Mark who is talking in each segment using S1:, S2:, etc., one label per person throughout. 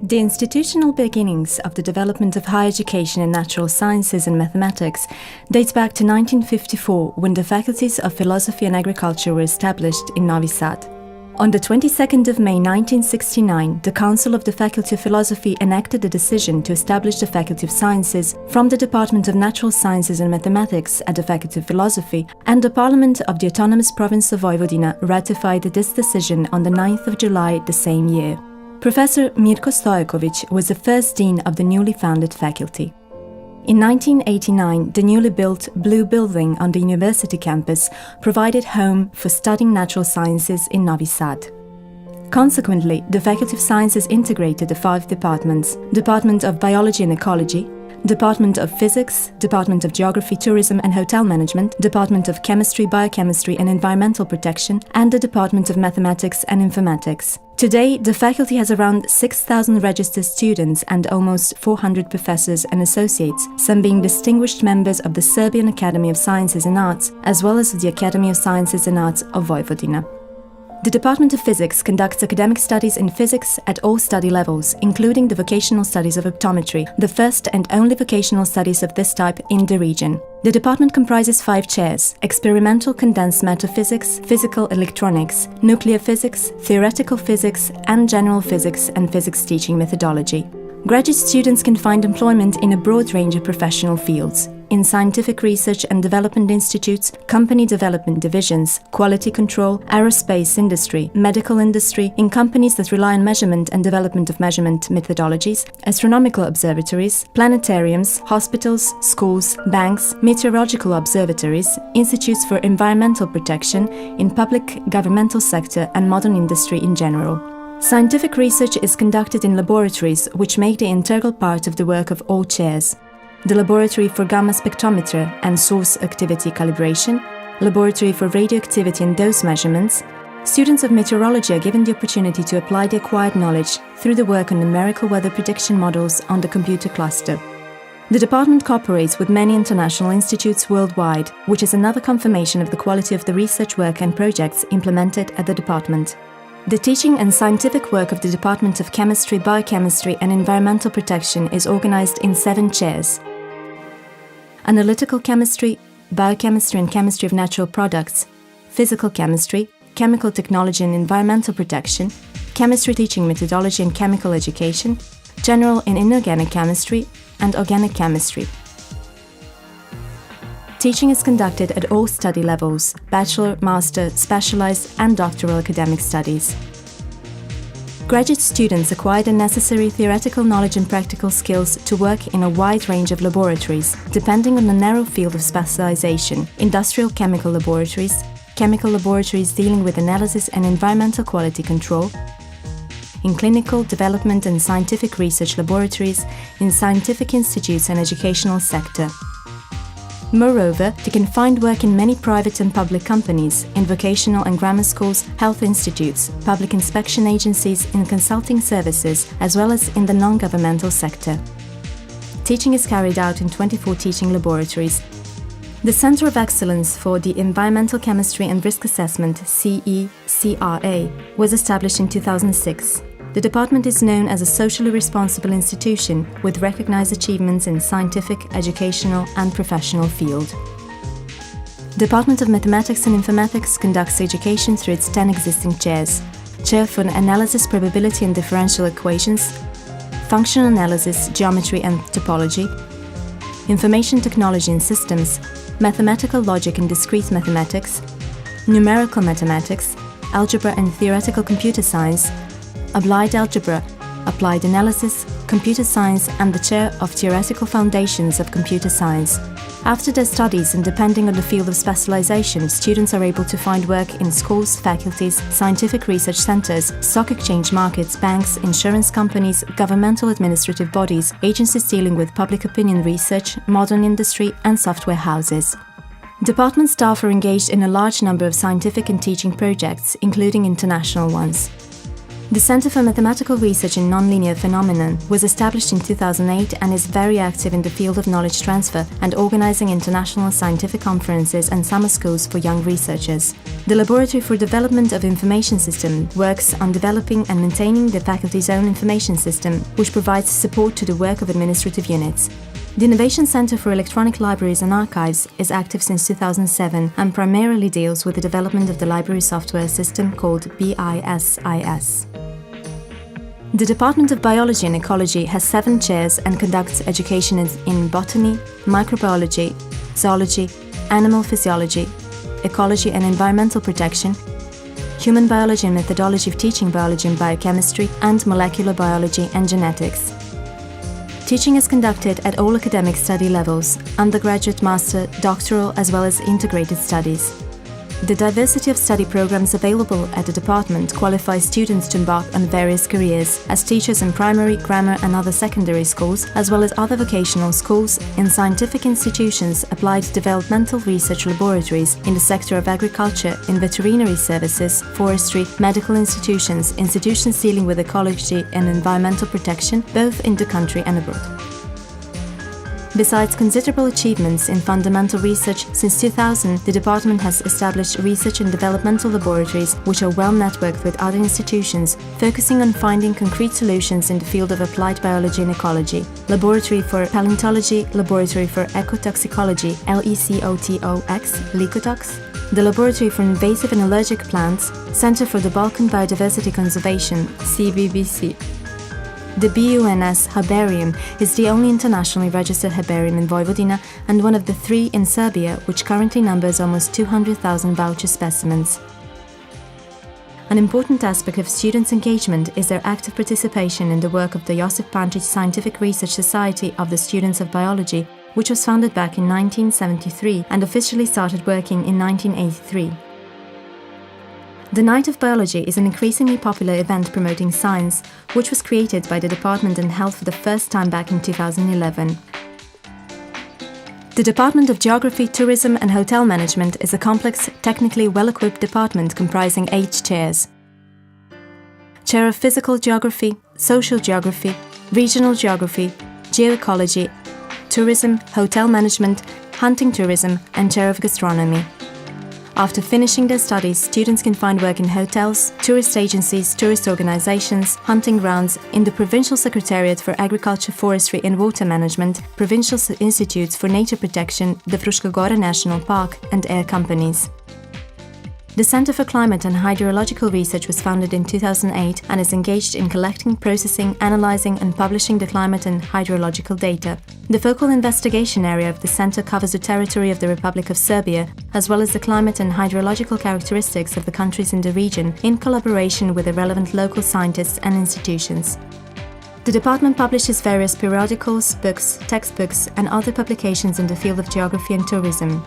S1: The institutional beginnings of the development of higher education in natural sciences and mathematics dates back to 1954, when the faculties of philosophy and agriculture were established in Novi Sad. On the 22nd of May 1969, the Council of the Faculty of Philosophy enacted a decision to establish the Faculty of Sciences from the Department of Natural Sciences and Mathematics at the Faculty of Philosophy, and the Parliament of the Autonomous Province of Vojvodina ratified this decision on the 9th of July the same year. Professor Mirko Stojković was the first dean of the newly founded faculty. In 1989, the newly built Blue Building on the university campus provided home for studying natural sciences in Novi Sad. Consequently, the Faculty of Sciences integrated the 5 departments: Department of Biology and Ecology, Department of Physics, Department of Geography, Tourism and Hotel Management, Department of Chemistry, Biochemistry and Environmental Protection, and the Department of Mathematics and Informatics. Today, the faculty has around 6,000 registered students and almost 400 professors and associates, some being distinguished members of the Serbian Academy of Sciences and Arts, as well as the Academy of Sciences and Arts of Vojvodina. The Department of Physics conducts academic studies in physics at all study levels, including the vocational studies of optometry, the first and only vocational studies of this type in the region. The department comprises 5 chairs: experimental condensed matter physics, physical electronics, nuclear physics, theoretical physics, and general physics and physics teaching methodology. Graduate students can find employment in a broad range of professional fields: in scientific research and development institutes, company development divisions, quality control, aerospace industry, medical industry, in companies that rely on measurement and development of measurement methodologies, astronomical observatories, planetariums, hospitals, schools, banks, meteorological observatories, institutes for environmental protection, in public governmental sector and modern industry in general. Scientific research is conducted in laboratories, which make the integral part of the work of all chairs: the Laboratory for Gamma Spectrometer and Source Activity Calibration, Laboratory for Radioactivity and Dose Measurements. Students of meteorology are given the opportunity to apply the acquired knowledge through the work on numerical weather prediction models on the computer cluster. The department cooperates with many international institutes worldwide, which is another confirmation of the quality of the research work and projects implemented at the department. The teaching and scientific work of the Department of Chemistry, Biochemistry and Environmental Protection is organized in 7 chairs: Analytical Chemistry, Biochemistry and Chemistry of Natural Products, Physical Chemistry, Chemical Technology and Environmental Protection, Chemistry Teaching Methodology and Chemical Education, General and Inorganic Chemistry, and Organic Chemistry. Teaching is conducted at all study levels: bachelor, master, specialized and doctoral academic studies. Graduate students acquire the necessary theoretical knowledge and practical skills to work in a wide range of laboratories, depending on the narrow field of specialization: industrial chemical laboratories, chemical laboratories dealing with analysis and environmental quality control, in clinical, development and scientific research laboratories, in scientific institutes and educational sector. Moreover, they can find work in many private and public companies, in vocational and grammar schools, health institutes, public inspection agencies, in consulting services, as well as in the non-governmental sector. Teaching is carried out in 24 teaching laboratories. The Center of Excellence for the Environmental Chemistry and Risk Assessment, CECRA, was established in 2006. The department is known as a socially responsible institution with recognized achievements in scientific, educational and professional field. Department of Mathematics and Informatics conducts education through its 10 existing chairs: Chair for Analysis, Probability and Differential Equations, Functional Analysis, Geometry and Topology, Information Technology and Systems, Mathematical Logic and Discrete Mathematics, Numerical Mathematics, Algebra and Theoretical Computer Science, Applied Algebra, Applied Analysis, Computer Science and the Chair of Theoretical Foundations of Computer Science. After their studies and depending on the field of specialization, students are able to find work in schools, faculties, scientific research centers, stock exchange markets, banks, insurance companies, governmental administrative bodies, agencies dealing with public opinion research, modern industry and software houses. Department staff are engaged in a large number of scientific and teaching projects, including international ones. The Center for Mathematical Research in Nonlinear Phenomenon was established in 2008 and is very active in the field of knowledge transfer and organizing international scientific conferences and summer schools for young researchers. The Laboratory for Development of Information System works on developing and maintaining the faculty's own information system, which provides support to the work of administrative units. The Innovation Center for Electronic Libraries and Archives is active since 2007 and primarily deals with the development of the library software system called BIOCHEMISTRY. The Department of Biology and Ecology has 7 chairs and conducts education in botany, microbiology, zoology, animal physiology, ecology and environmental protection, human biology and methodology of teaching biology and biochemistry, and molecular biology and genetics. Teaching is conducted at all academic study levels, undergraduate, master, doctoral, as well as integrated studies. The diversity of study programs available at the department qualifies students to embark on various careers as teachers in primary, grammar and other secondary schools, as well as other vocational schools, in scientific institutions, applied developmental research laboratories in the sector of agriculture, in veterinary services, forestry, medical institutions, institutions dealing with ecology and environmental protection, both in the country and abroad. Besides considerable achievements in fundamental research, since 2000 the department has established research and developmental laboratories which are well networked with other institutions, focusing on finding concrete solutions in the field of applied biology and ecology. Laboratory for Paleontology, Laboratory for Ecotoxicology, LECOTOX, the Laboratory for Invasive and Allergic Plants, Center for the Balkan Biodiversity Conservation, CBBC. The BUNS Herbarium is the only internationally registered herbarium in Vojvodina and one of the 3 in Serbia, which currently numbers almost 200,000 voucher specimens. An important aspect of students' engagement is their active participation in the work of the Josip Pančić Scientific Research Society of the Students of Biology, which was founded back in 1973 and officially started working in 1983. The Night of Biology is an increasingly popular event promoting science, which was created by the department and held for the first time back in 2011. The Department of Geography, Tourism and Hotel Management is a complex, technically well-equipped department comprising 8 chairs. Chair of Physical Geography, Social Geography, Regional Geography, Geoecology, Tourism, Hotel Management, Hunting Tourism and Chair of Gastronomy. After finishing their studies, students can find work in hotels, tourist agencies, tourist organizations, hunting grounds, in the Provincial Secretariat for Agriculture, Forestry and Water Management, Provincial Institutes for Nature Protection, the Fruška Gora National Park and air companies. The Center for Climate and Hydrological Research was founded in 2008 and is engaged in collecting, processing, analyzing and publishing the climate and hydrological data. The focal investigation area of the center covers the territory of the Republic of Serbia, as well as the climate and hydrological characteristics of the countries in the region, in collaboration with the relevant local scientists and institutions. The department publishes various periodicals, books, textbooks and other publications in the field of geography and tourism.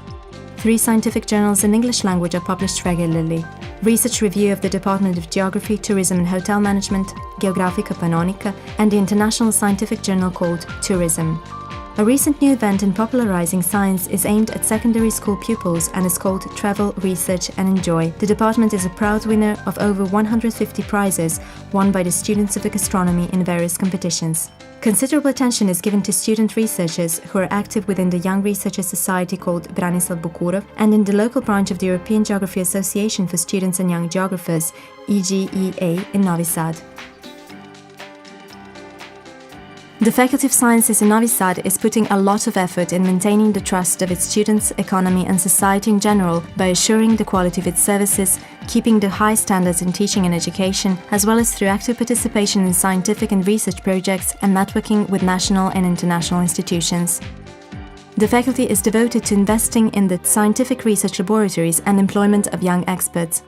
S1: 3 scientific journals in English language are published regularly. Research Review of the Department of Geography, Tourism and Hotel Management, Geografica Pannonica, and the international scientific journal called Tourism. A recent new event in popularizing science is aimed at secondary school pupils and is called Travel, Research and Enjoy. The department is a proud winner of over 150 prizes won by the students of gastronomy in various competitions. Considerable attention is given to student researchers who are active within the Young Researchers Society called Branislav Bukurov and in the local branch of the European Geography Association for Students and Young Geographers, EGEA, in Novi Sad. The Faculty of Sciences in Novi Sad is putting a lot of effort in maintaining the trust of its students, economy and society in general by assuring the quality of its services, keeping the high standards in teaching and education, as well as through active participation in scientific and research projects and networking with national and international institutions. The faculty is devoted to investing in the scientific research laboratories and employment of young experts.